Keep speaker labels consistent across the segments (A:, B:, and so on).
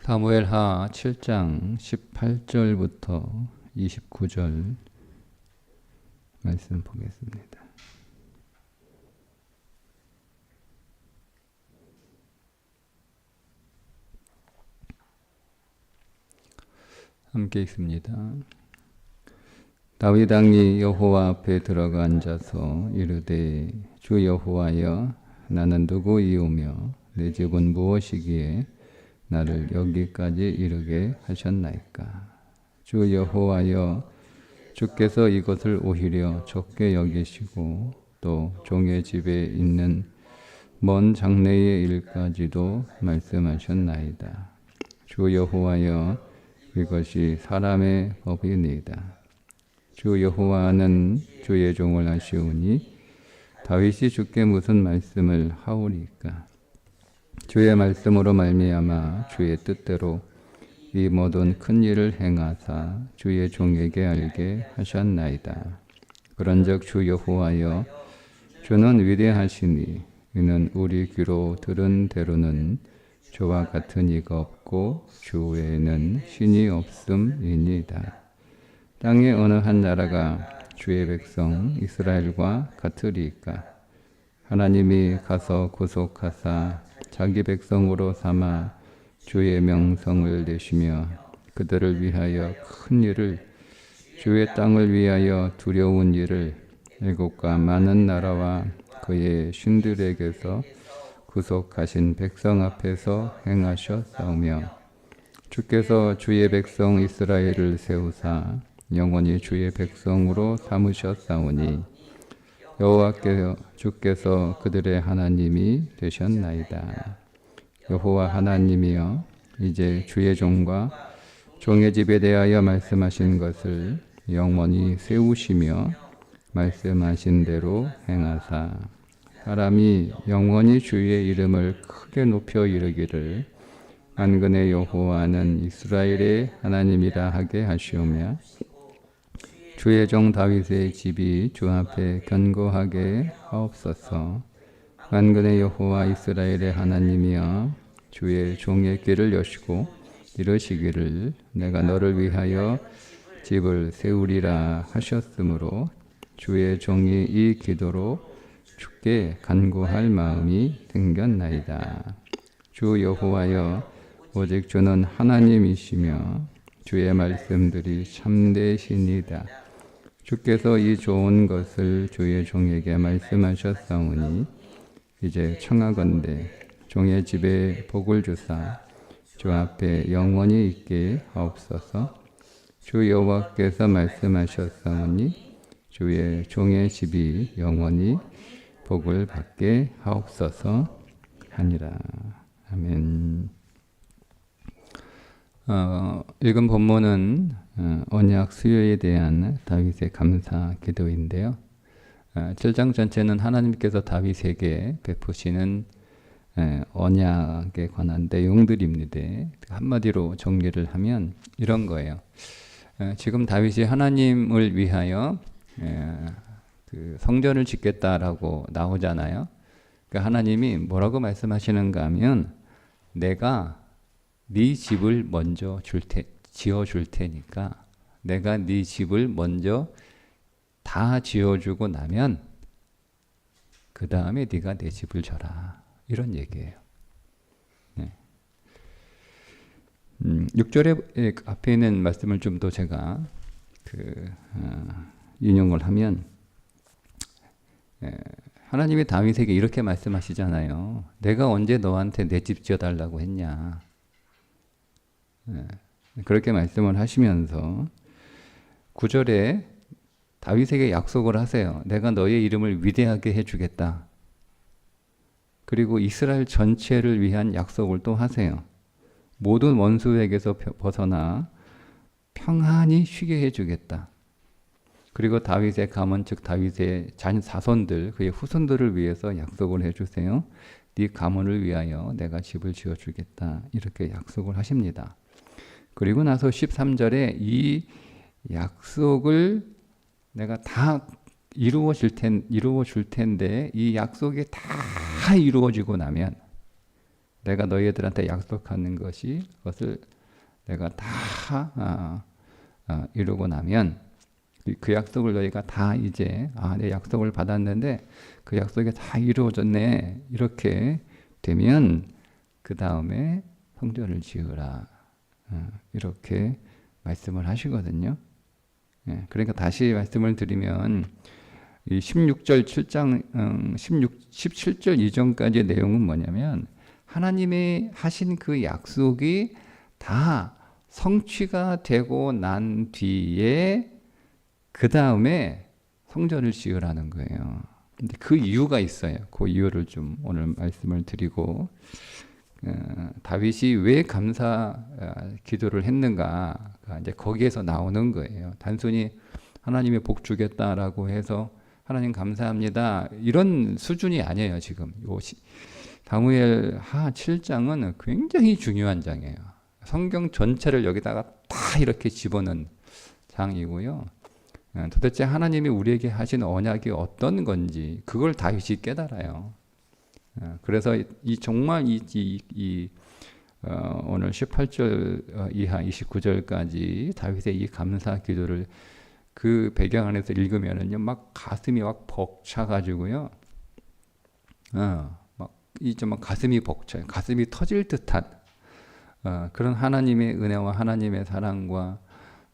A: 사무엘하 7장 18절부터 29절 말씀 보겠습니다. 함께 읽습니다. 다윗 왕이 여호와 앞에 들어가 앉아서 이르되 주 여호와여 나는 누구이오며 내 집은 무엇이기에 나를 여기까지 이르게 하셨나이까. 주 여호와여 주께서 이것을 오히려 적게 여기시고 또 종의 집에 있는 먼 장래의 일까지도 말씀하셨나이다. 주 여호와여 이것이 사람의 법이니이다. 주 여호와는 주의 종을 아시오니 다윗이 주께 무슨 말씀을 하오리까. 주의 말씀으로 말미암아 주의 뜻대로 이 모든 큰 일을 행하사 주의 종에게 알게 하셨나이다. 그런즉 주 여호와여 주는 위대하시니 이는 우리 귀로 들은 대로는 주와 같은 이가 없고 주 외에는 신이 없음이니이다. 땅의 어느 한 나라가 주의 백성 이스라엘과 같으리까. 하나님이 가서 구속하사 자기 백성으로 삼아 주의 명성을 내시며 그들을 위하여 큰 일을 주의 땅을 위하여 두려운 일을 애국과 많은 나라와 그의 신들에게서 구속하신 백성 앞에서 행하셨사오며 주께서 주의 백성 이스라엘을 세우사 영원히 주의 백성으로 삼으셨사오니 여호와께서 주께서 그들의 하나님이 되셨나이다. 여호와 하나님이여 이제 주의 종과 종의 집에 대하여 말씀하신 것을 영원히 세우시며 말씀하신 대로 행하사 사람이 영원히 주의 이름을 크게 높여 이르기를 만군의 여호와는 이스라엘의 하나님이라 하게 하시오며 주의 종 다윗의 집이 주 앞에 견고하게 하옵소서. 만군의 여호와 이스라엘의 하나님이여 주의 종의 귀를 여시고 이르시기를 내가 너를 위하여 집을 세우리라 하셨으므로 주의 종이 이 기도로 주께 간구할 마음이 생겼나이다. 주 여호와여 오직 주는 하나님이시며 주의 말씀들이 참되시니이다. 주께서 이 좋은 것을 주의 종에게 말씀하셨사오니 이제 청하건대 종의 집에 복을 주사 주 앞에 영원히 있게 하옵소서. 주 여호와께서 말씀하셨사오니 주의 종의 집이 영원히 복을 받게 하옵소서 하니라. 아멘. 읽은 본문은 언약 수요에 대한 다윗의 감사 기도인데요. 7장 전체는 하나님께서 다윗에게 베푸시는 언약에 관한 내용들입니다. 한마디로 정리를 하면 이런 거예요. 지금 다윗이 하나님을 위하여 그 성전을 짓겠다라고 나오잖아요. 그러니까 하나님이 뭐라고 말씀하시는가 하면 내가 네 집을 먼저 지어줄 테니까 내가 네 집을 먼저 다 지어주고 나면 그 다음에 네가 내 집을 져라. 이런 얘기예요. 네. 6절에 앞에 있는 말씀을 좀 더 제가 인용을 하면 하나님이 다윗에게 이렇게 말씀하시잖아요. 내가 언제 너한테 내 집 지어달라고 했냐. 그렇게 말씀을 하시면서 9절에 다윗에게 약속을 하세요. 내가 너의 이름을 위대하게 해주겠다. 그리고 이스라엘 전체를 위한 약속을 또 하세요. 모든 원수에게서 벗어나 평안히 쉬게 해주겠다. 그리고 다윗의 가문 즉 다윗의 자손들 그의 후손들을 위해서 약속을 해주세요. 네 가문을 위하여 내가 집을 지어주겠다. 이렇게 약속을 하십니다. 그리고 나서 13절에 이 약속을 내가 다 이루어 줄 텐데 이 약속이 다 이루어지고 나면 내가 너희들한테 약속하는 그것을 내가 다 이루고 나면 그 약속을 너희가 다 이제 내 약속을 받았는데 그 약속이 다 이루어졌네 이렇게 되면 그 다음에 성전을 지으라 이렇게 말씀을 하시거든요. 그러니까 다시 말씀을 드리면 이 16절 7장 17절 이전까지의 내용은 뭐냐면 하나님이 하신 그 약속이 다 성취가 되고 난 뒤에 그 다음에 성전을 지으라는 거예요. 근데 그 이유가 있어요. 그 이유를 좀 오늘 말씀을 드리고 다윗이 왜 감사 기도를 했는가 이제 거기에서 나오는 거예요. 단순히 하나님의 복 주겠다라고 해서 하나님 감사합니다 이런 수준이 아니에요. 지금 요 사무엘 하 7장은 굉장히 중요한 장이에요. 성경 전체를 여기다가 다 이렇게 집어넣은 장이고요. 도대체 하나님이 우리에게 하신 언약이 어떤 건지 그걸 다윗이 깨달아요. 그래서 정말 오늘 18절 이하 29절까지 다윗의 이 감사 기도를 그 배경 안에서 읽으면은요, 막 가슴이 막 벅차가지고요, 막 가슴이 벅차요. 가슴이 터질 듯한 그런 하나님의 은혜와 하나님의 사랑과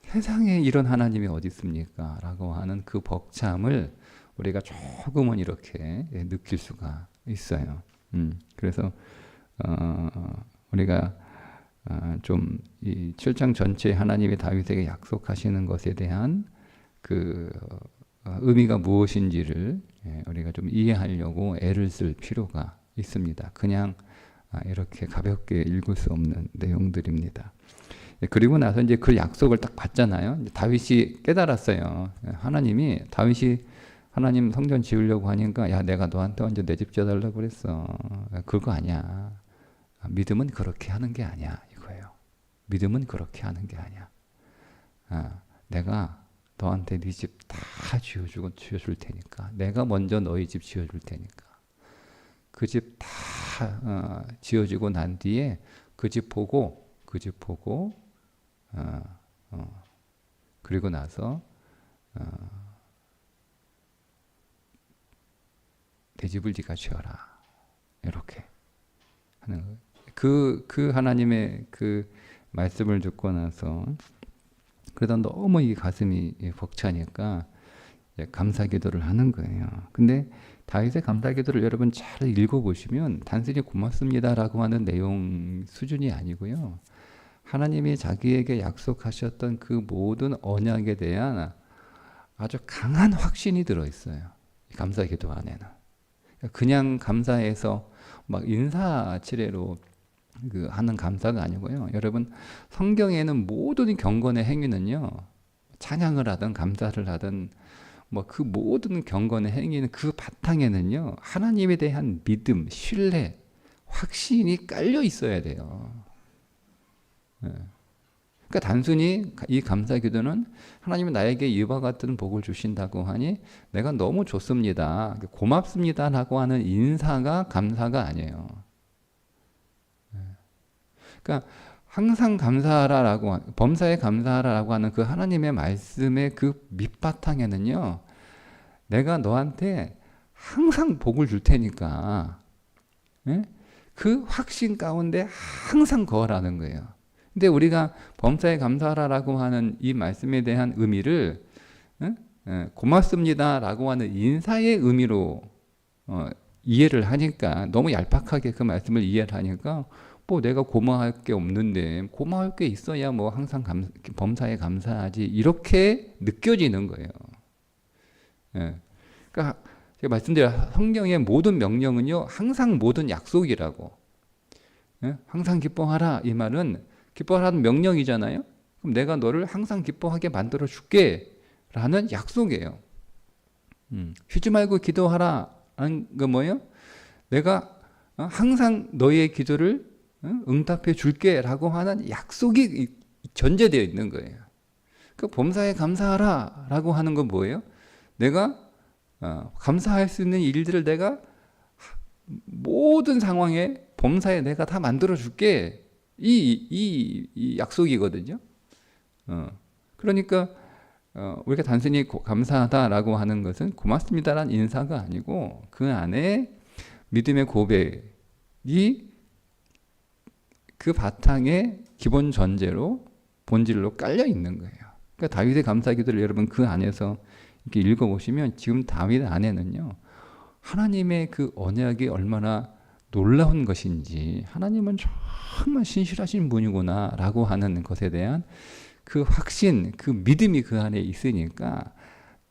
A: 세상에 이런 하나님이 어디 있습니까? 라고 하는 그 벅참을 우리가 조금은 이렇게 느낄 수가 있어요. 그래서 우리가 좀 이 7장 전체에 하나님이 다윗에게 약속하시는 것에 대한 그 의미가 무엇인지를 우리가 좀 이해하려고 애를 쓸 필요가 있습니다. 그냥 이렇게 가볍게 읽을 수 없는 내용들입니다. 그리고 나서 이제 그 약속을 딱 받잖아요. 다윗이 깨달았어요. 다윗이 하나님 성전 지으려고 하니까 야 내가 너한테 언제 내 집 지어달라고 그랬어. 그거 아니야. 믿음은 그렇게 하는 게 아니야 이거예요. 믿음은 그렇게 하는 게 아니야. 내가 너한테 네 집 다 지어줄 테니까. 내가 먼저 너희 집 지어줄 테니까. 그 집 다 지어지고 난 뒤에 그 집 보고 그리고 나서 내 집을 네가 지어라 이렇게 하는 거예요. 그 하나님의 그 말씀을 듣고 나서 그러다 너무 이 가슴이 벅차니까 감사 기도를 하는 거예요. 근데 다윗의 감사 기도를 여러분 잘 읽어보시면 단순히 고맙습니다라고 하는 내용 수준이 아니고요. 하나님이 자기에게 약속하셨던 그 모든 언약에 대한 아주 강한 확신이 들어있어요. 감사 기도 안에는. 그냥 감사해서 막 인사치레로 하는 감사가 아니고요. 여러분 성경에는 모든 경건의 행위는요. 찬양을 하든 감사를 하든 뭐 그 모든 경건의 행위는 그 바탕에는요. 하나님에 대한 믿음, 신뢰, 확신이 깔려 있어야 돼요. 그러니까 단순히 이 감사 기도는 하나님은 나에게 이와 같은 복을 주신다고 하니 내가 너무 좋습니다, 고맙습니다라고 하는 인사가 감사가 아니에요. 그러니까 항상 감사하라라고 범사에 감사하라라고 하는 그 하나님의 말씀의 그 밑바탕에는요, 내가 너한테 항상 복을 줄 테니까 그 확신 가운데 항상 거하라는 거예요. 근데 우리가 범사에 감사하라라고 하는 이 말씀에 대한 의미를 고맙습니다라고 하는 인사의 의미로 이해를 하니까, 너무 얄팍하게 그 말씀을 이해를 하니까 뭐 내가 고마워할 게 없는데 고마워할 게 있어야 뭐 항상 범사에 감사하지 이렇게 느껴지는 거예요. 그러니까 제가 말씀드린 성경의 모든 명령은요 항상 모든 약속이라고. 항상 기뻐하라 이 말은 기뻐하라는 명령이잖아요. 그럼 내가 너를 항상 기뻐하게 만들어 줄게 라는 약속이에요. 쉬지 말고 기도하라 하는 거 뭐예요? 내가 항상 너의 기도를 응답해 줄게 라고 하는 약속이 전제되어 있는 거예요. 그 범사에 감사하라 라고 하는 건 뭐예요? 내가 감사할 수 있는 일들을 내가 모든 상황에 범사에 내가 다 만들어 줄게. 이 약속이거든요. 그러니까 우리가 단순히 감사하다라고 하는 것은 고맙습니다라는 인사가 아니고 그 안에 믿음의 고백이 그 바탕에 기본 전제로 본질로 깔려 있는 거예요. 그러니까 다윗의 감사기도를 여러분 그 안에서 이렇게 읽어보시면 지금 다윗 안에는요, 하나님의 그 언약이 얼마나 놀라운 것인지, 하나님은 정말 신실하신 분이구나 라고 하는 것에 대한 그 확신, 그 믿음이 그 안에 있으니까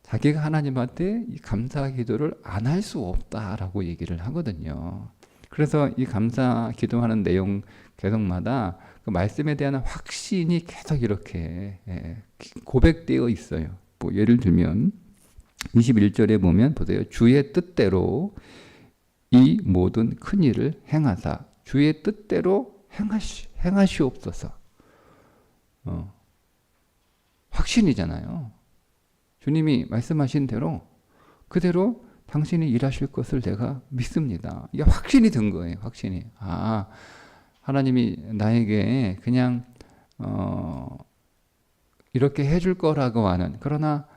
A: 자기가 하나님한테 이 감사 기도를 안 할 수 없다라고 얘기를 하거든요. 그래서 이 감사 기도하는 내용 계속마다 그 말씀에 대한 확신이 계속 이렇게 고백되어 있어요. 뭐 예를 들면 21절에 보면 보세요. 주의 뜻대로 이 모든 큰 일을 행하사 주의 뜻대로 행하시옵소서. 확신이잖아요. 주님이 말씀하신 대로 그대로 당신이 일하실 것을 내가 믿습니다. 이게 확신이 든 거예요. 확신이. 하나님이 나에게 그냥 이렇게 해줄 거라고 하는, 그러나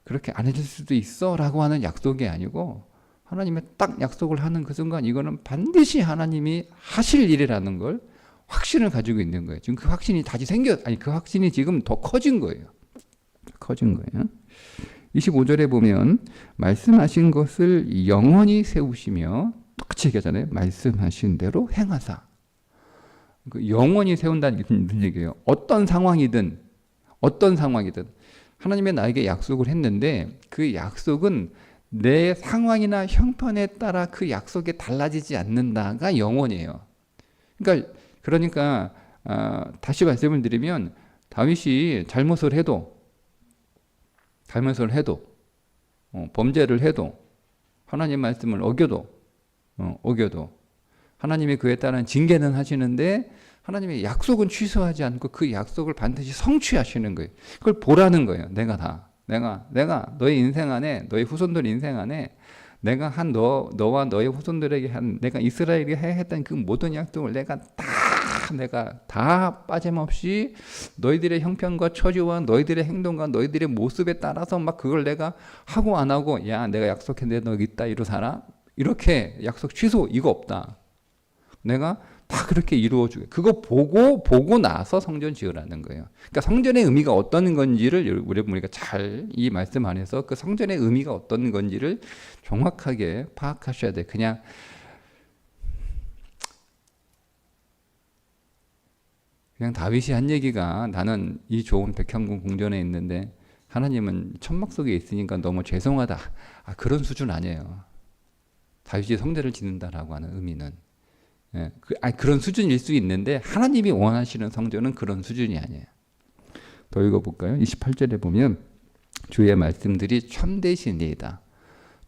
A: 그렇게 안 해줄 수도 있어 라고 하는 약속이 아니고 하나님의 딱 약속을 하는 그 순간 이거는 반드시 하나님이 하실 일이라는 걸 확신을 가지고 있는 거예요. 지금 그 확신이 다시 그 확신이 지금 더 커진 거예요. 커진 거예요. 25절에 보면 말씀하신 것을 영원히 세우시며 똑같이 얘기하잖아요. 말씀하신 대로 행하사. 영원히 세운다는 무슨 얘기예요? 어떤 상황이든 하나님의 나에게 약속을 했는데 그 약속은 내 상황이나 형편에 따라 그 약속이 달라지지 않는다가 영원이에요. 그러니까 다시 말씀을 드리면 다윗이 잘못을 해도 범죄를 해도 하나님 말씀을 어겨도 하나님이 그에 따른 징계는 하시는데 하나님의 약속은 취소하지 않고 그 약속을 반드시 성취하시는 거예요. 그걸 보라는 거예요. 내가 너의 인생 안에, 너의 후손들 인생 안에 내가 한 너와 너의 후손들에게 한, 내가 이스라엘에게 했던 그 모든 약속을 내가 다 빠짐없이 너희들의 형편과 처지와 너희들의 행동과 너희들의 모습에 따라서 막 그걸 내가 하고 안 하고, 야 내가 약속했는데 너 이따위로 살아? 이렇게 약속 취소 이거 없다. 내가 다 그렇게 이루어주게. 그거 보고 나서 성전 지으라는 거예요. 그러니까 성전의 의미가 어떤 건지를 우리가 잘 이 말씀 안에서 그 성전의 의미가 어떤 건지를 정확하게 파악하셔야 돼. 그냥 다윗이 한 얘기가 나는 이 좋은 백향군 궁전에 있는데 하나님은 천막 속에 있으니까 너무 죄송하다. 그런 수준 아니에요. 다윗이 성전을 짓는다라고 하는 의미는. 그런 수준일 수 있는데 하나님이 원하시는 성전은 그런 수준이 아니에요. 더 읽어볼까요? 28절에 보면 주의 말씀들이 참되시니이다.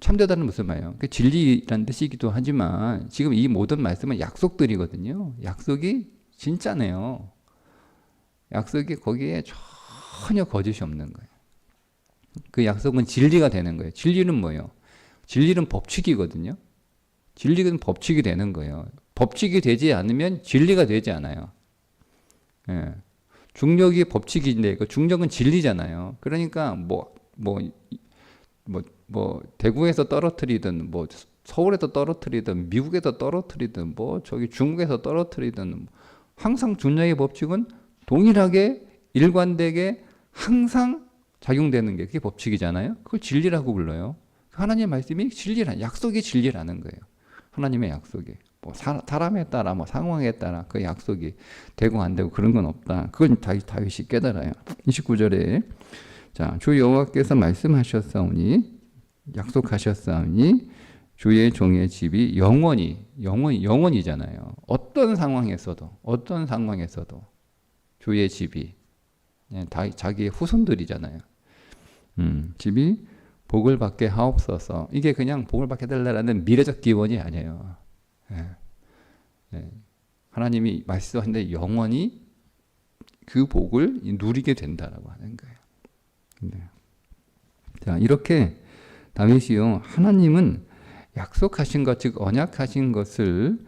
A: 참되다는 무슨 말이에요? 진리라는 뜻이기도 하지만 지금 이 모든 말씀은 약속들이거든요. 약속이 진짜네요. 약속이 거기에 전혀 거짓이 없는 거예요. 그 약속은 진리가 되는 거예요. 진리는 뭐예요? 진리는 법칙이거든요. 진리는 법칙이 되는 거예요. 법칙이 되지 않으면 진리가 되지 않아요. 중력이 법칙인데 그 중력은 진리잖아요. 그러니까 대구에서 떨어뜨리든 서울에서 떨어뜨리든 미국에서 떨어뜨리든 저기 중국에서 떨어뜨리든 항상 중력의 법칙은 동일하게 일관되게 항상 작용되는 게 그게 법칙이잖아요. 그걸 진리라고 불러요. 하나님의 말씀이 약속이 진리라는 거예요. 하나님의 약속이. 사람에 따라 상황에 따라 그 약속이 되고 안 되고 그런 건 없다. 그걸 다윗이 깨달아요. 29절에 자, 주 여호와께서 말씀하셨사오니 약속하셨사오니 주의 종의 집이 영원이잖아요. 어떤 상황에서도 주의 집이 자기의 후손들이잖아요. 집이 복을 받게 하옵소서. 이게 그냥 복을 받게 해달라는 미래적 기원이 아니에요. 하나님이 말씀하셨는데 영원히 그 복을 누리게 된다라고 하는 거예요. 자, 이렇게 다윗이요, 하나님은 약속하신 것, 즉 언약하신 것을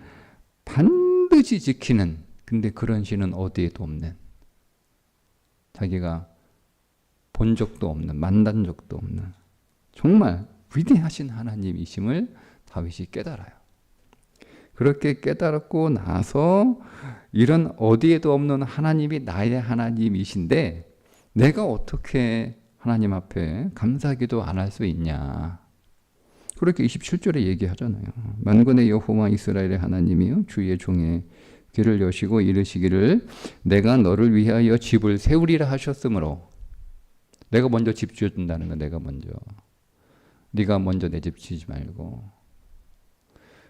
A: 반드시 반드시 지키는, 근데 그런 신은 어디에도 없는, 자기가 본 적도 없는, 만난 적도 없는 정말 위대하신 하나님이심을 다윗이 깨달아요. 그렇게 깨달았고 나서 이런 어디에도 없는 하나님이 나의 하나님이신데 내가 어떻게 하나님 앞에 감사기도 안 할 수 있냐. 그렇게 27절에 얘기하잖아요. 만군의 여호와 이스라엘의 하나님이요 주의 종의 귀를 여시고 이르시기를 내가 너를 위하여 집을 세우리라 하셨으므로, 내가 먼저 집 지어준다는 거, 내가 먼저. 네가 먼저 내 집 지지 말고.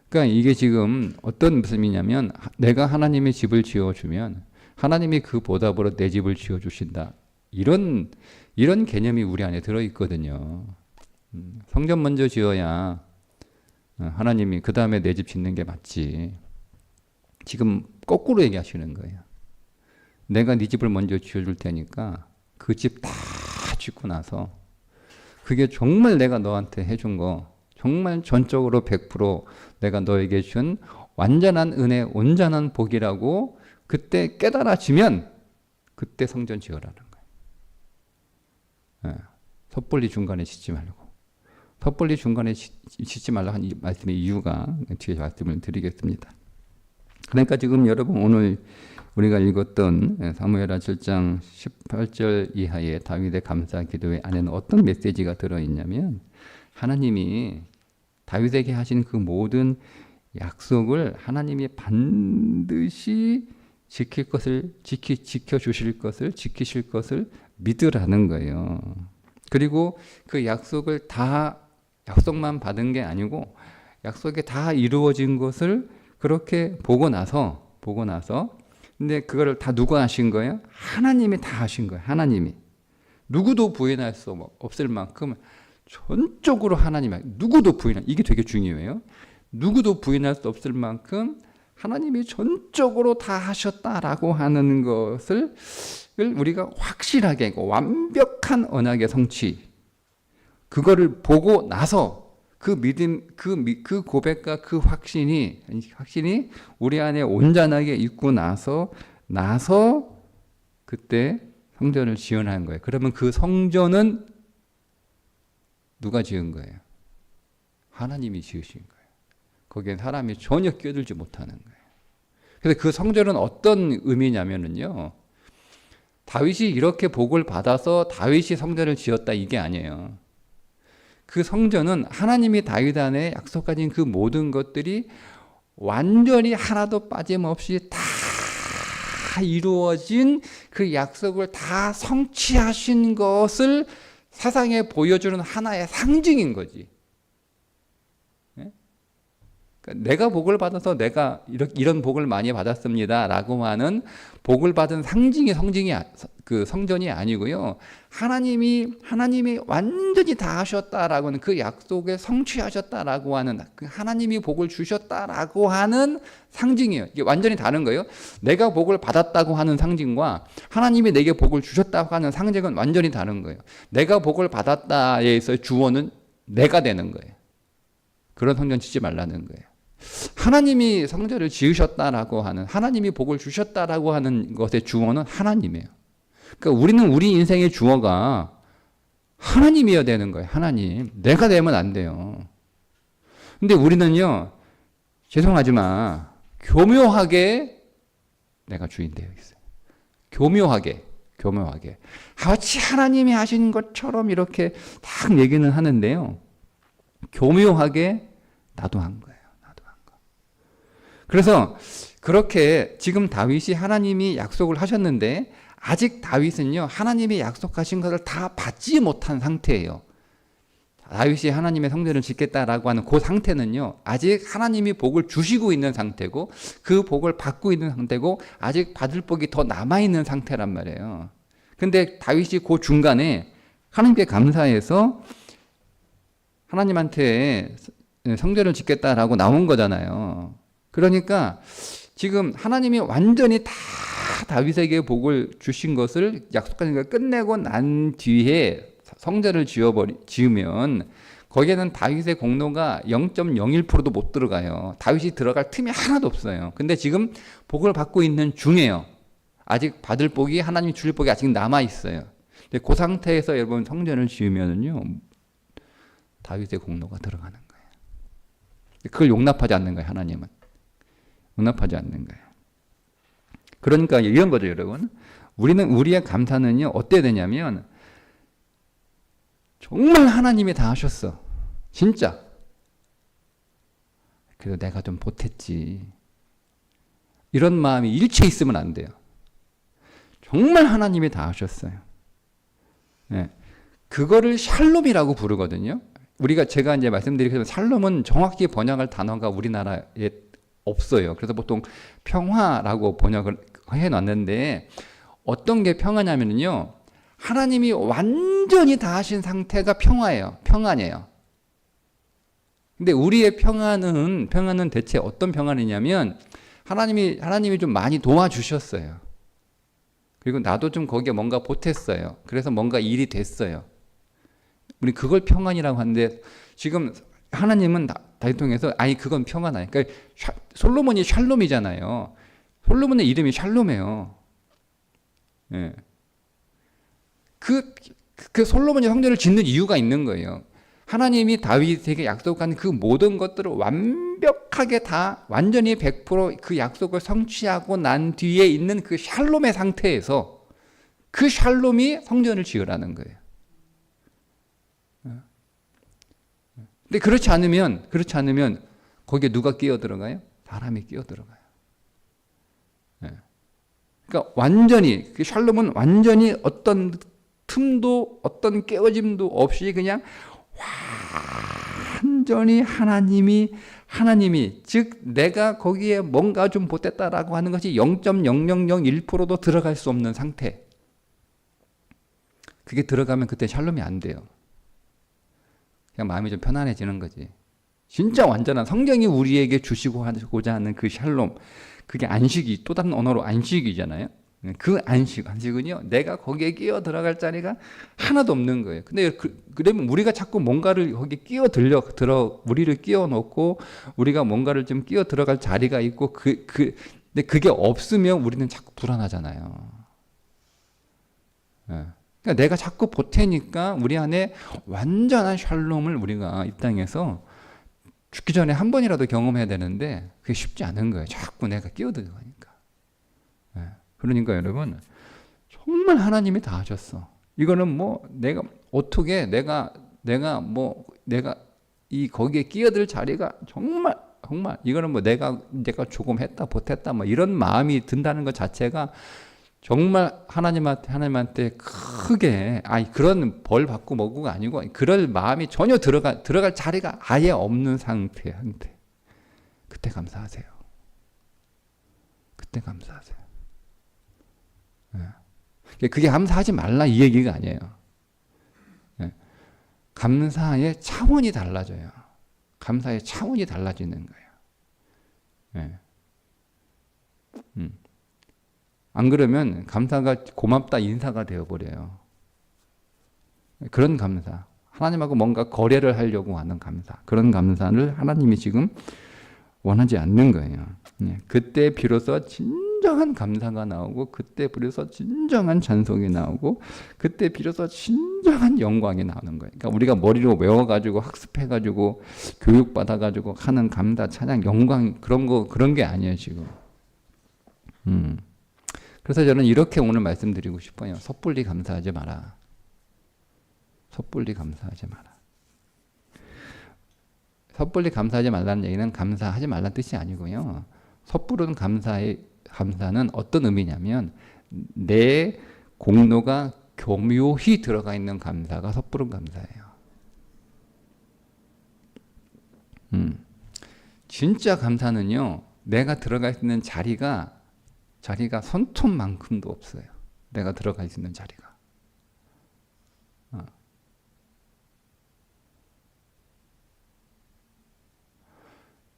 A: 그러니까 이게 지금 어떤 말씀이냐면 내가 하나님의 집을 지어주면 하나님이 그 보답으로 내 집을 지어주신다. 이런 개념이 우리 안에 들어있거든요. 성전 먼저 지어야 하나님이 그 다음에 내 집 짓는 게 맞지. 지금 거꾸로 얘기하시는 거예요. 내가 네 집을 먼저 지어줄 테니까 그 집 다 짓고 나서 그게 정말 내가 너한테 해준 거, 정말 전적으로 100% 내가 너에게 준 완전한 은혜, 온전한 복이라고 그때 깨달아지면 그때 성전 지어라는 거예요. 섣불리 중간에 짓지 말고. 섣불리 중간에 짓지 말라 한 이 말씀의 이유가 뒤에 말씀을 드리겠습니다. 그러니까 지금 여러분 오늘 우리가 읽었던 사무엘하 7장 18절 이하의 다윗의 감사 기도의 안에는 어떤 메시지가 들어있냐면 하나님이 다윗에게 하신 그 모든 약속을 하나님이 반드시 지킬 것을, 지켜주실 것을, 지키실 것을 믿으라는 거예요. 그리고 그 약속을 다, 약속만 받은 게 아니고 약속이 다 이루어진 것을 그렇게 보고 나서 근데 그거를 다 누가 하신 거예요? 하나님이 다 하신 거예요. 하나님이. 누구도 부인할 수 없을 만큼 전적으로 하나님이, 누구도 부인할, 이게 되게 중요해요. 누구도 부인할 수 없을 만큼 하나님이 전적으로 다 하셨다라고 하는 것을 우리가 확실하게 완벽한 언약의 성취, 그거를 보고 나서 그 믿음, 그 고백과 그 확신이 우리 안에 온전하게 있고 나서 그때 성전을 지어낸 거예요. 그러면 그 성전은 누가 지은 거예요? 하나님이 지으신 거예요. 거기엔 사람이 전혀 끼어들지 못하는 거예요. 그래서 그 성전은 어떤 의미냐면요, 다윗이 이렇게 복을 받아서 다윗이 성전을 지었다 이게 아니에요. 그 성전은 하나님이 다윗 안에 약속하신 그 모든 것들이 완전히 하나도 빠짐없이 다 이루어진 그 약속을 다 성취하신 것을 세상에 보여주는 하나의 상징인 거지. 그러니까 내가 복을 받아서 내가 이런 복을 많이 받았습니다라고 하는 복을 받은 그 성전이 아니고요. 하나님이 완전히 다 하셨다라고 하는 그 약속에 성취하셨다라고 하는, 그 하나님이 복을 주셨다라고 하는 상징이에요. 이게 완전히 다른 거예요. 내가 복을 받았다고 하는 상징과 하나님이 내게 복을 주셨다고 하는 상징은 완전히 다른 거예요. 내가 복을 받았다에서 주어는 내가 되는 거예요. 그런 성전 짓지 말라는 거예요. 하나님이 성전을 지으셨다라고 하는, 하나님이 복을 주셨다라고 하는 것의 주어는 하나님이에요. 그러니까 우리는 우리 인생의 주어가 하나님이어야 되는 거예요. 하나님. 내가 되면 안 돼요. 근데 우리는요, 죄송하지만 교묘하게 내가 주인 되어 있어요. 교묘하게. 마치 하나님이 하신 것처럼 이렇게 딱 얘기는 하는데요, 교묘하게 나도 한 거예요. 그래서 그렇게 지금 다윗이 하나님이 약속을 하셨는데 아직 다윗은요, 하나님이 약속하신 것을 다 받지 못한 상태예요. 다윗이 하나님의 성전을 짓겠다라고 하는 그 상태는요, 아직 하나님이 복을 주시고 있는 상태고 그 복을 받고 있는 상태고 아직 받을 복이 더 남아있는 상태란 말이에요. 근데 다윗이 그 중간에 하나님께 감사해서 하나님한테 성전을 짓겠다라고 나온 거잖아요. 그러니까 지금 하나님이 완전히 다 다윗에게 복을 주신 것을 약속하신 걸 끝내고 난 뒤에 성전을 지으면 거기에는 다윗의 공로가 0.01%도 못 들어가요. 다윗이 들어갈 틈이 하나도 없어요. 근데 지금 복을 받고 있는 중이에요. 아직 받을 복이, 하나님이 줄 복이 아직 남아 있어요. 근데 그 상태에서 여러분 성전을 지으면은요, 다윗의 공로가 들어가는 거예요. 그걸 용납하지 않는 거예요. 하나님은 용납하지 않는 거예요. 그러니까 이런 거죠, 여러분. 우리의 감사는요, 어때 되냐면 정말 하나님이 다 하셨어. 진짜. 그래도 내가 좀 보탰지. 이런 마음이 일체 있으면 안 돼요. 정말 하나님이 다 하셨어요. 네. 그거를 샬롬이라고 부르거든요. 제가 이제 말씀드리기로 샬롬은 정확히 번역할 단어가 우리나라에 없어요. 그래서 보통 평화라고 번역을 해놨는데, 어떤 게 평화냐면요, 하나님이 완전히 다 하신 상태가 평화예요. 평안이에요. 근데 우리의 평안은 대체 어떤 평안이냐면, 하나님이 좀 많이 도와주셨어요. 그리고 나도 좀 거기에 뭔가 보탰어요. 그래서 뭔가 일이 됐어요. 우리 그걸 평안이라고 하는데, 지금 하나님은 다윗 통해서 그건 평안 아니에요. 그러니까 솔로몬이 샬롬이잖아요. 솔로몬의 이름이 샬롬이에요. 예. 그 솔로몬이 성전을 짓는 이유가 있는 거예요. 하나님이 다윗에게 약속한 그 모든 것들을 완벽하게 다 완전히 100% 약속을 성취하고 난 뒤에 있는 그 샬롬의 상태에서 그 샬롬이 성전을 지으라는 거예요. 근데 그렇지 않으면 거기에 누가 끼어 들어가요? 사람이 끼어 들어가요. 그러니까 완전히 그 샬롬은 완전히 어떤 틈도 어떤 깨어짐도 없이 그냥 완전히 하나님이 즉 내가 거기에 뭔가 좀 보탰다라고 하는 것이 0.0001%도 들어갈 수 없는 상태. 그게 들어가면 그때 샬롬이 안 돼요. 그냥 마음이 좀 편안해지는 거지. 진짜 완전한 성경이 우리에게 주시고자 하는 그 샬롬, 그게 안식이, 또 다른 언어로 안식이잖아요. 그 안식은요, 내가 거기에 끼어 들어갈 자리가 하나도 없는 거예요. 근데 그러면 우리가 자꾸 뭔가를 거기에 우리를 끼워 넣고, 우리가 뭔가를 좀 끼어 들어갈 자리가 있고, 근데 그게 없으면 우리는 자꾸 불안하잖아요. 그러니까 내가 자꾸 보태니까 우리 안에 완전한 샬롬을 우리가 이 땅에서 죽기 전에 한 번이라도 경험해야 되는데 그게 쉽지 않은 거예요. 자꾸 내가 끼어들어가니까. 그러니까 여러분, 정말 하나님이 다 하셨어. 이거는 뭐 내가 어떻게 내가 이 거기에 끼어들 자리가 정말 이거는 뭐 내가 조금 했다 보탰다 뭐 이런 마음이 든다는 것 자체가 정말 하나님한테 크게 그런 벌 받고 뭐고가 아니고, 그럴 마음이 전혀 들어갈 자리가 아예 없는 상태. 그때 감사하세요. 그때 감사하세요. 그게 감사하지 말라 이 얘기가 아니에요. 감사의 차원이 달라져요. 감사의 차원이 달라지는 거예요. 안 그러면 감사가 고맙다 인사가 되어버려요. 그런 감사, 하나님하고 뭔가 거래를 하려고 하는 감사, 그런 감사를 하나님이 지금 원하지 않는 거예요. 그때 비로소 진정한 감사가 나오고, 그때 비로소 진정한 찬송이 나오고, 그때 비로소 진정한 영광이 나오는 거예요. 그러니까 우리가 머리로 외워가지고 학습해가지고 교육받아가지고 하는 감사, 찬양, 영광 그런 게 아니에요 지금. 그래서 저는 이렇게 오늘 말씀드리고 싶어요. 섣불리 감사하지 마라. 섭불리 감사하지 마라. 섣불리 감사하지 말라는 얘기는 감사하지 말라는 뜻이 아니고요. 섣부른 감사는 어떤 의미냐면 내 공로가 교묘히 들어가 있는 감사가 섣부른 감사예요. 진짜 감사는요, 내가 들어가 있는 자리가 손톱만큼도 없어요. 내가 들어가 있는 자리가.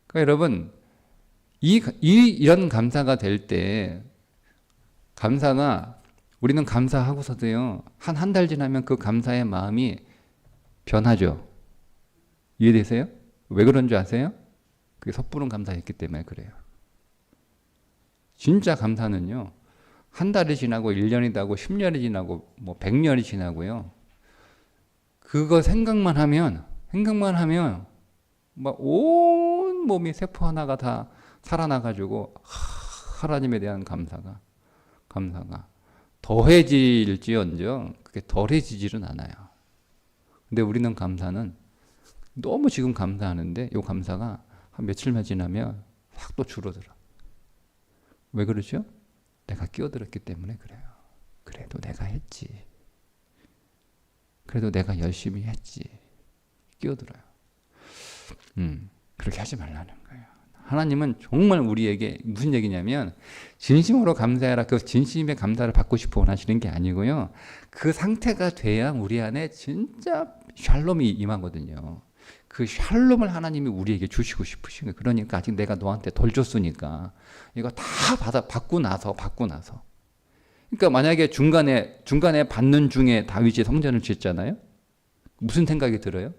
A: 그러니까 여러분, 이런 감사가 될 때, 우리는 감사하고서도요, 한 달 지나면 그 감사의 마음이 변하죠. 이해되세요? 왜 그런 줄 아세요? 그게 섣부른 감사했기 때문에 그래요. 진짜 감사는요, 한 달이 지나고 1년이 지나고 10년이 지나고 뭐 100년이 지나고요. 그거 생각만 하면 막 온 몸이 세포 하나가 다 살아나가지고 하나님에 대한 감사가 더해질지언정 그게 덜해지지는 않아요. 근데 우리는 감사는 너무 지금 감사하는데 이 감사가 한 며칠만 지나면 확 또 줄어들어. 왜 그러죠? 내가 끼어들었기 때문에 그래요. 그래도 내가 했지. 그래도 내가 열심히 했지. 끼어들어요. 그렇게 하지 말라는 거예요. 하나님은 정말 우리에게 무슨 얘기냐면 진심으로 감사해라. 그 진심의 감사를 받고 싶어 원하시는 게 아니고요. 그 상태가 돼야 우리 안에 진짜 샬롬이 임하거든요. 그 샬롬을 하나님이 우리에게 주시고 싶으신 거예요. 그러니까 아직 내가 너한테 덜 줬으니까 이거 다 받고 나서 그러니까 만약에 중간에 받는 중에 다윗이 성전을 지었잖아요. 무슨 생각이 들어요?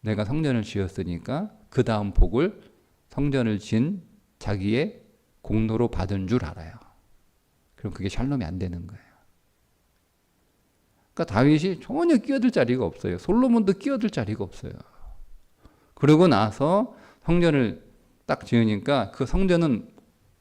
A: 내가 성전을 지었으니까 그 다음 복을 성전을 지은 자기의 공로로 받은 줄 알아요. 그럼 그게 샬롬이 안 되는 거예요. 그러니까 다윗이 전혀 끼어들 자리가 없어요. 솔로몬도 끼어들 자리가 없어요. 그러고 나서 성전을 딱 지으니까 그 성전은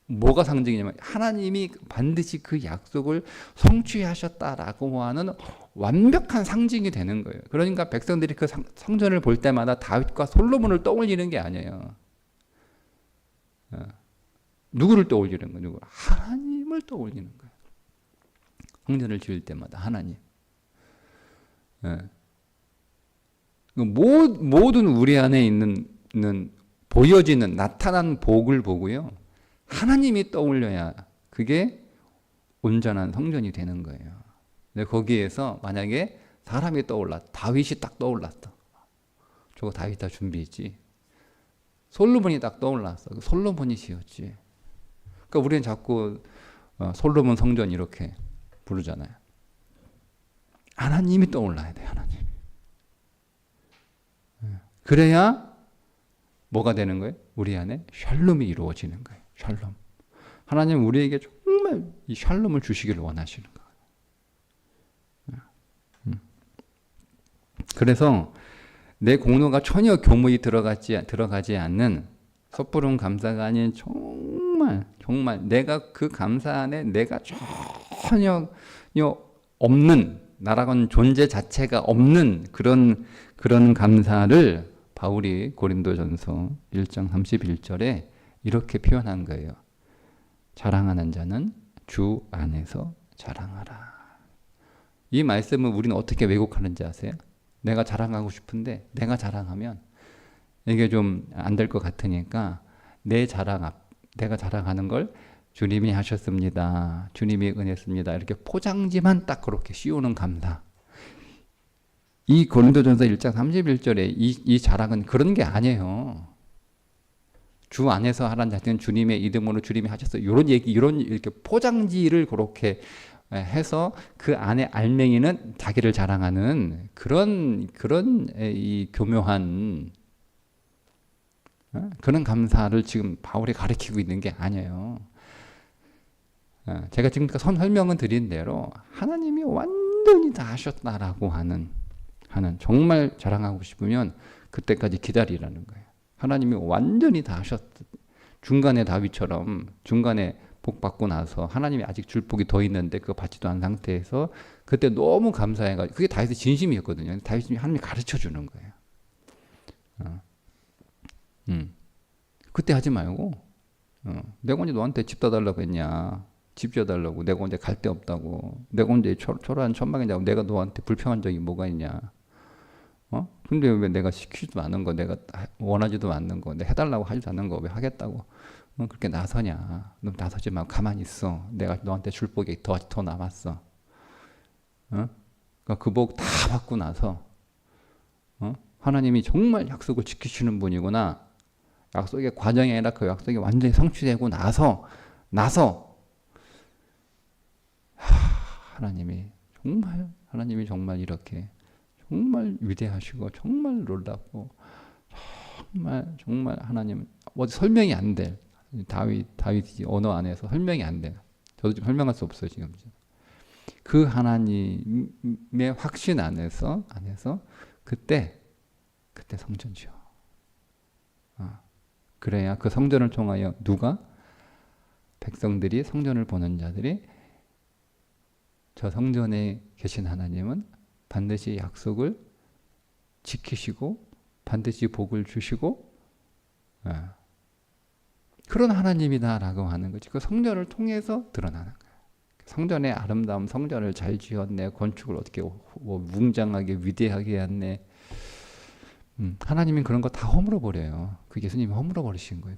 A: 뭐가 상징이냐면 하나님이 반드시 그 약속을 성취하셨다라고 하는 완벽한 상징이 되는 거예요. 그러니까 백성들이 그 성전을 볼 때마다 다윗과 솔로몬을 떠올리는 게 아니에요. 누구를 떠올리는 거예요? 누구? 하나님을 떠올리는 거예요. 성전을 지을 때마다 하나님. 모든 우리 안에 있는 보여지는 나타난 복을 보고요. 하나님이 떠올려야 그게 온전한 성전이 되는 거예요. 근데 거기에서 만약에 사람이 다윗이 딱 떠올랐어. 저거 다윗 다 준비했지. 솔로몬이 딱 떠올랐어. 솔로몬이 지었지. 그러니까 우리는 자꾸 솔로몬 성전 이렇게 부르잖아요. 하나님이 떠올라야 돼, 하나님. 그래야 뭐가 되는 거예요? 우리 안에 샬롬이 이루어지는 거예요. 샬롬. 하나님 우리에게 정말 이 샬롬을 주시기를 원하시는 거예요. 그래서 내 공로가 전혀 교무에 들어가지 않는 섣부른 감사가 아닌 정말 내가 그 감사 안에 내가 전혀 없는 나라고는 존재 자체가 없는 그런 감사를 바울이 고린도전서 1장 31절에 이렇게 표현한 거예요. 자랑하는 자는 주 안에서 자랑하라. 이 말씀을 우리는 어떻게 왜곡하는지 아세요? 내가 자랑하고 싶은데 내가 자랑하면 이게 좀 안 될 것 같으니까 내가 자랑하는 걸 주님이 하셨습니다. 주님이 은혜했습니다. 이렇게 포장지만 딱 그렇게 씌우는 감사. 이 고린도전서 1장 31절에 이 자랑은 그런 게 아니에요. 주 안에서 하라는 자체는 주님의 이름으로 주님이 하셨어요. 이런 얘기, 이렇게 포장지를 그렇게 해서 그 안에 알맹이는 자기를 자랑하는 그런 이 교묘한 그런 감사를 지금 바울이 가르치고 있는 게 아니에요. 제가 지금 설명은 드린 대로 하나님이 완전히 다 하셨다라고 하는 정말 자랑하고 싶으면 그때까지 기다리라는 거예요. 하나님이 완전히 다 중간에 다윗처럼 중간에 복 받고 나서 하나님이 아직 줄 복이 더 있는데 그거 받지도 않은 상태에서 그때 너무 감사해가지고 그게 다윗의 진심이었거든요. 다윗이 하나님이 가르쳐 주는 거예요. 그때 하지 말고 내가 언제 너한테 집 떠달라고 했냐. 집 지어달라고. 내가 언제 갈 데 없다고. 내가 언제 초라한 천막이냐고. 내가 너한테 불평한 적이 뭐가 있냐. 근데 왜 내가 시키지도 않은 거, 내가 원하지도 않는 거, 내가 해달라고 하지도 않는 거 왜 하겠다고 그렇게 나서냐. 너 나서지 말고 가만히 있어. 내가 너한테 줄 복이 더 남았어. 그러니까 그 복 다 받고 나서 하나님이 정말 약속을 지키시는 분이구나. 약속의 과정이 아니라 그 약속이 완전히 성취되고 나서 하나님이 정말 이렇게 정말 위대하시고 정말 놀랍고 정말 하나님 설명이 안 돼. 다윗이 언어 안에서 설명이 안 돼. 저도 지금 설명할 수 없어요 지금. 그 하나님의 확신 안에서 그때 성전 지어. 그래야 그 성전을 통하여 누가 백성들이 성전을 보는 자들이 저 성전에 계신 하나님은 반드시 약속을 지키시고 반드시 복을 주시고 그런 하나님이다라고 하는 거지. 그 성전을 통해서 드러나는 거야. 성전의 아름다움, 성전을 잘 지었네, 건축을 어떻게 웅장하게 위대하게 했네. 하나님은 그런 거 다 허물어 버려요. 그 예수님이 허물어 버리신 거예요.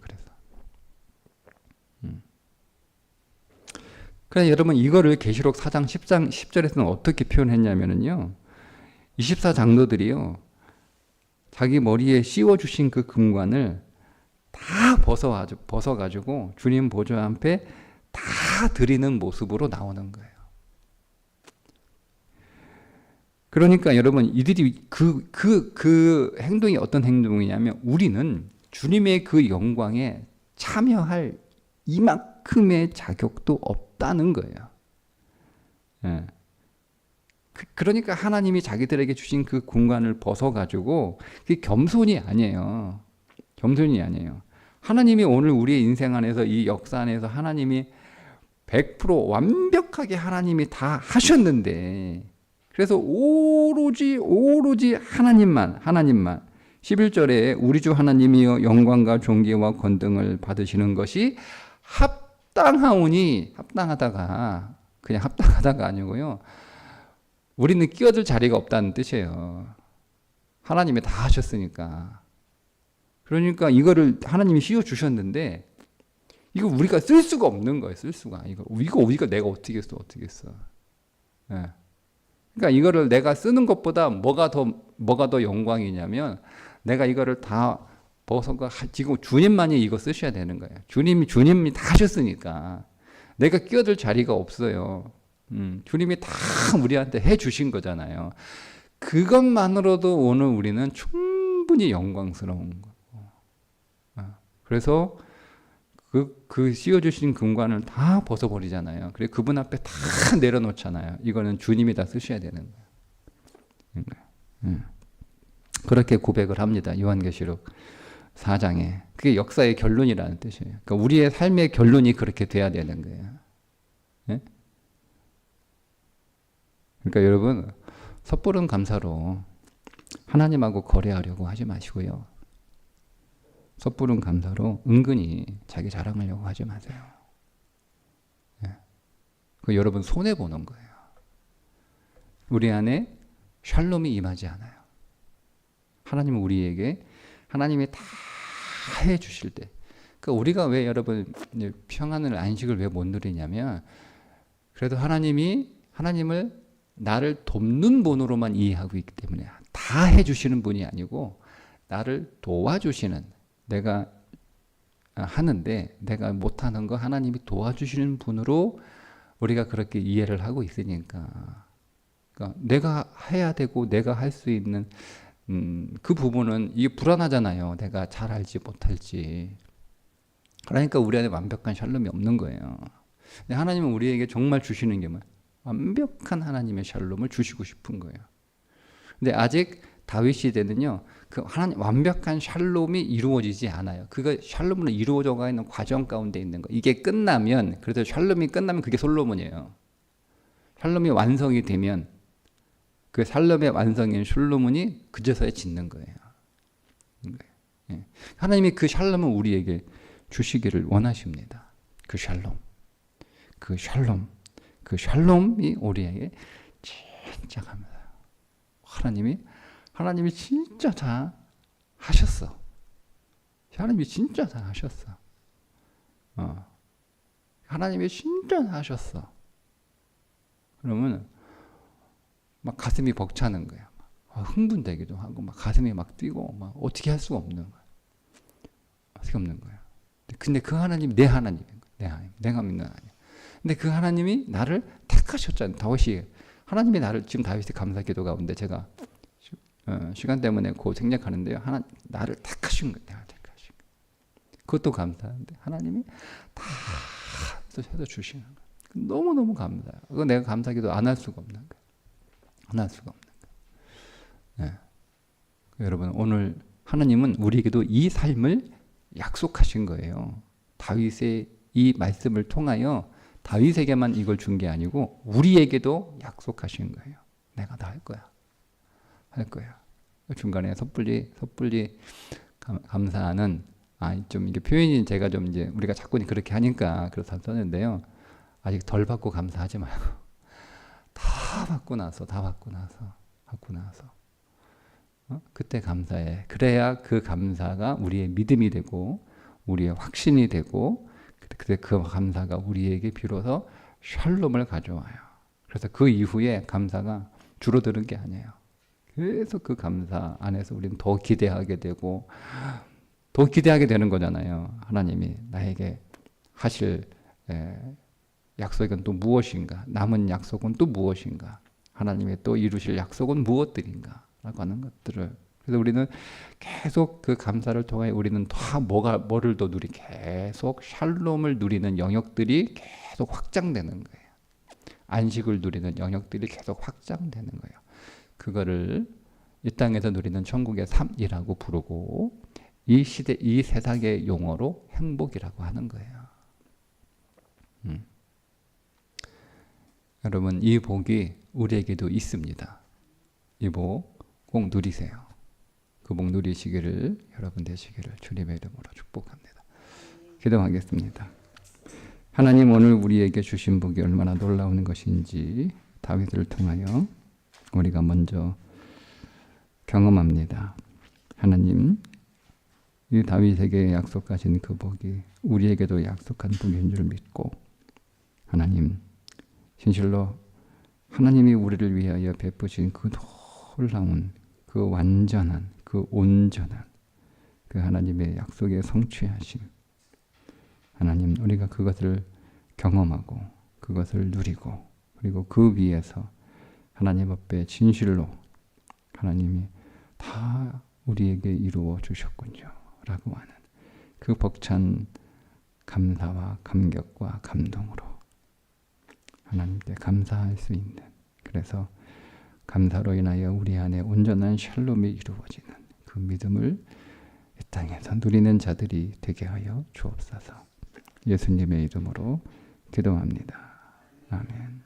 A: 그래서 여러분 이거를 계시록 4장 10절에서는 어떻게 표현했냐면요. 24장로들이요. 자기 머리에 씌워주신 그 금관을 다 벗어가지고 주님 보좌 앞에 다 드리는 모습으로 나오는 거예요. 그러니까 여러분 이들이 그 행동이 어떤 행동이냐면 우리는 주님의 그 영광에 참여할 이만큼의 자격도 없다는 거예요. 예. 그러니까 하나님이 자기들에게 주신 그 공간을 벗어가지고 그게 겸손이 아니에요. 겸손이 아니에요. 하나님이 오늘 우리의 인생 안에서 이 역사 안에서 하나님이 100% 완벽하게 하나님이 다 하셨는데 그래서 오로지 하나님만 11절에 우리 주 하나님이여 영광과 존귀와 권능을 받으시는 것이 합당하오니 합당하다가 그냥 합당하다가 아니고요. 우리는 끼어들 자리가 없다는 뜻이에요. 하나님이 다 하셨으니까. 그러니까 이거를 하나님이 씌워 주셨는데 이거 우리가 쓸 수가 없는 거예요. 쓸 수가. 이거 우리가 내가 어떻게 써. 예. 그러니까 이거를 내가 쓰는 것보다 뭐가 더 영광이냐면 내가 이거를 다 벗어가 지금 주님만이 이거 쓰셔야 되는 거예요. 주님이 다 하셨으니까 내가 끼어들 자리가 없어요. 주님이 다 우리한테 해 주신 거잖아요. 그것만으로도 오늘 우리는 충분히 영광스러운 거고. 그래서 그 씌워주신 금관을 다 벗어버리잖아요. 그리고 그분 앞에 다 내려놓잖아요. 이거는 주님이 다 쓰셔야 되는 거예요. 그렇게 고백을 합니다. 요한계시록 4장에. 그게 역사의 결론이라는 뜻이에요. 그러니까 우리의 삶의 결론이 그렇게 돼야 되는 거예요. 네? 그러니까 여러분 섣부른 감사로 하나님하고 거래하려고 하지 마시고요. 섣부른 감사로 은근히 자기 자랑하려고 하지 마세요. 네. 그 여러분 손해보는 거예요. 우리 안에 샬롬이 임하지 않아요. 하나님은 우리에게 하나님이 다 해주실 때 그러니까 우리가 왜 여러분 평안을 안식을 왜 못 누리냐면 그래도 하나님을 나를 돕는 분으로만 이해하고 있기 때문에 다 해주시는 분이 아니고 나를 도와주시는 내가 하는데 내가 못하는 거 하나님이 도와주시는 분으로 우리가 그렇게 이해를 하고 있으니까 그러니까 내가 해야 되고 내가 할 수 있는 그 부분은 이게 불안하잖아요. 내가 잘 알지 못할지. 그러니까 우리 안에 완벽한 샬롬이 없는 거예요. 근데 하나님은 우리에게 정말 주시는 게 뭐예요? 완벽한 하나님의 샬롬을 주시고 싶은 거예요. 근데 아직 다윗 시대는요, 그 하나님 완벽한 샬롬이 이루어지지 않아요. 그거 샬롬으로 이루어져가 있는 과정 가운데 있는 거. 이게 끝나면 그래서 샬롬이 끝나면 그게 솔로몬이에요. 샬롬이 완성이 되면 그 샬롬의 완성인 솔로몬이 그제서야 짓는 거예요. 하나님이 그 샬롬을 우리에게 주시기를 원하십니다. 그 샬롬이 우리에게 진짜 갑니다. 하나님이 진짜 다 하셨어. 하나님이 진짜 다 하셨어. 하나님이 진짜 다 하셨어. 그러면 막 가슴이 벅차는 거야. 흥분되기도 하고, 막 가슴이 막 뛰고, 막 어떻게 할 수가 없는 거야. 어떻게 없는 거야. 근데 그 하나님이 내 하나님인 거야. 내가 믿는 하나님. 근데 그 하나님이 나를 택하셨잖아요. 다윗이 하나님이 나를 지금 다윗의 감사 기도 가운데 제가 시간 때문에 그 생략하는데요. 하나 나를 택하신 거예요. 내가 택하신 거예요. 그것도 감사한데 하나님이 다 해서 주시는 거예요. 너무너무 감사해요. 그거 내가 감사하기도 안 할 수가 없는 거예요. 안 할 수가 없는 거예요. 네. 여러분 오늘 하나님은 우리에게도 이 삶을 약속하신 거예요. 다윗의 이 말씀을 통하여 다윗에게만 이걸 준 게 아니고 우리에게도 약속하신 거예요. 내가 다 할 거야. 할 거야. 중간에 섣불리 감사하는 좀 이게 표현이 제가 좀 이제 우리가 자꾸 그렇게 하니까 그래서 썼는데요. 아직 덜 받고 감사하지 말고 다 받고 나서 그때 감사해. 그래야 그 감사가 우리의 믿음이 되고 우리의 확신이 되고 그때 그 감사가 우리에게 비로소 샬롬을 가져와요. 그래서 그 이후에 감사가 줄어드는 게 아니에요. 계속 그 감사 안에서 우리는 더 기대하게 되고 더 기대하게 되는 거잖아요. 하나님이 나에게 하실 약속은 또 무엇인가? 남은 약속은 또 무엇인가? 하나님의 또 이루실 약속은 무엇들인가? 라고 하는 것들을 그래서 우리는 계속 그 감사를 통해 우리는 다 뭐를 더 계속 샬롬을 누리는 영역들이 계속 확장되는 거예요. 안식을 누리는 영역들이 계속 확장되는 거예요. 그거를 이 땅에서 누리는 천국의 삶이라고 부르고 이 세상의 용어로 행복이라고 하는 거예요. 여러분 이 복이 우리에게도 있습니다. 이 복 꼭 누리세요. 그 복 누리시기를 여러분 되시기를 주님의 이름으로 축복합니다. 기도하겠습니다. 하나님 오늘 우리에게 주신 복이 얼마나 놀라운 것인지 다윗을 통하여 우리가 먼저 경험합니다. 하나님 이 다윗에게 약속하신 그 복이 우리에게도 약속한 복인 줄 믿고 하나님 진실로 하나님이 우리를 위하여 베푸신 그 놀라운 그 완전한 그 온전한 그 하나님의 약속의 성취하심 하나님 우리가 그것을 경험하고 그것을 누리고 그리고 그 위에서 하나님 앞에 진실로 하나님이 다 우리에게 이루어 주셨군요 라고 하는 그 벅찬 감사와 감격과 감동으로 하나님께 감사할 수 있는 그래서 감사로 인하여 우리 안에 온전한 샬롬이 이루어지는 그 믿음을 이 땅에서 누리는 자들이 되게 하여 주옵소서. 예수님의 이름으로 기도합니다. 아멘.